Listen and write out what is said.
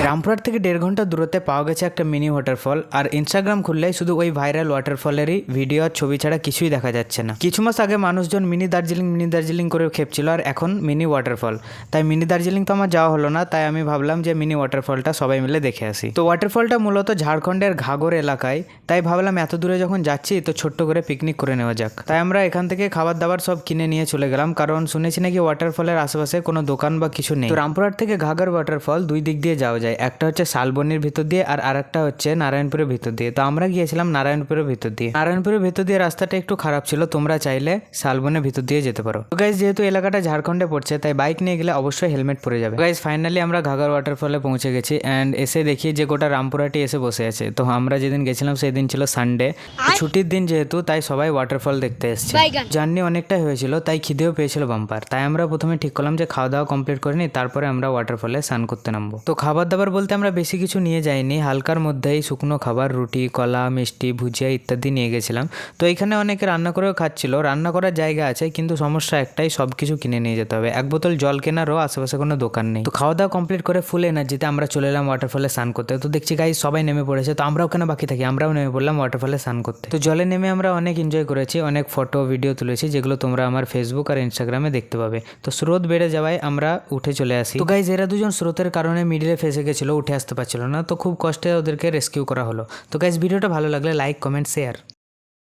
রামপুরহাট থেকে 1.5 ঘন্টা দূরত্বে পাওয়া গেছে একটা মিনি ওয়াটারফল। আর ইনস্টাগ্রাম খুললেই শুধু ওই ভাইরাল ওয়াটারফলেরই ভিডিও আর ছবি ছাড়া কিছুই দেখা যাচ্ছে না। কিছু মাস আগে মানুষজন মিনি দার্জিলিং করে খেপছিল, আর এখন মিনি ওয়াটারফল। তাই মিনি দার্জিলিং তো আমার যাওয়া হলো না, তাই আমি ভাবলাম যে মিনি ওয়াটারফলটা সবাই মিলে দেখে আসি। তো ওয়াটারফলটা মূলত ঝাড়খণ্ডের ঘাগর এলাকায়, তাই ভাবলাম এত দূরে যখন যাচ্ছি তো ছোট্ট করে পিকনিক করে নেওয়া যাক। তাই আমরা এখান থেকে খাবার দাবার সব কিনে নিয়ে চলে গেলাম, কারণ শুনেছি নাকি ওয়াটারফলের আশেপাশে কোনো দোকান বা কিছু নেই। তো রামপুরহাট থেকে ঘাগর ওয়াটারফল দুই দিক দিয়ে যাওয়া যায়, একটা হচ্ছে শালবনির ভিতর দিয়ে আর আরেকটা হচ্ছে নারায়ণপুরের ভিতর দিয়ে। তো আমরা গিয়েছিলাম নারায়ণপুরের ভিতর দিয়ে। নারায়ণপুরের ভিতর দিয়ে রাস্তাটা একটু খারাপ ছিল, তোমরা চাইলে শালবনের ভিতর দিয়ে যেতে পারো। তো গাইজ যেহেতু এলাকাটা ঝাড়খণ্ডে পড়ছে, তাই বাইক নিয়ে গেলে অবশ্যই হেলমেট পরে যাবে। গাইজ ফাইনালি আমরা ঘাগর ওয়াটারফলে পৌঁছে গেছি, অ্যান্ড এসে দেখি যে গোটা রামপুরহাটি এসে বসে আছে। তো আমরা যেদিন গেছিলাম সেদিন ছিল সানডে, ছুটির দিন যেহেতু, তাই সবাই ওয়াটারফল দেখতে এসছে। জার্নি অনেকটাই হয়েছিল, তাই খিদেও পেয়েছিল বাম্পার। তাই আমরা প্রথমে ঠিক করলাম যে খাওয়া দাওয়া কমপ্লিট করে নিই, তারপরে আমরা ওয়াটারফলে স্নান করতে নামবো। তো খাবার দাবার বলতে আমরা বেশি কিছু নিয়ে যাইনি, হালকার মধ্যেই শুকনো খাবার, রুটি, কলা, মিষ্টি, ভুজিয়া ইত্যাদি নিয়ে গেছিলাম। তো এখানে অনেকে রান্না করেও খাচ্ছিল, রান্না করার জায়গা আছে, কিন্তু সমস্যা একটাই, সব কিছু কিনে নিয়ে যেতে হবে। এক বোতল জল কেনারও আশেপাশে কোনো দোকান নেই। তো খাওয়া দাওয়া কমপ্লিট করে ফুল এনার্জিতে আমরা চলে এলাম ওয়াটারফলে স্নান করতে। তো দেখছি গাইস সবাই নেমে পড়েছে, তো আমরাও কেন বাকি থাকি, আমরাও নেমে পড়লাম ওয়াটারফলে স্নান করতে। তো জলে নেমে আমরা অনেক এনজয় করেছি, অনেক ফটো ভিডিও তুলেছি, যেগুলো তোমরা আমার ফেসবুক আর ইনস্টাগ্রামে দেখতে পাবে। তো স্রোত বেড়ে যাওয়ায় আমরা উঠে চলে আসি। তো গাইস এরা দুজন স্রোতের কারণে মিডিলে ফেসে গেছিল, উঠে আসতে পারছিল না, তো খুব কষ্টে ওদেরকে রেস্কিউ করা হলো। তো গাইস ভিডিওটা ভালো লাগলে লাইক, কমেন্ট, শেয়ার।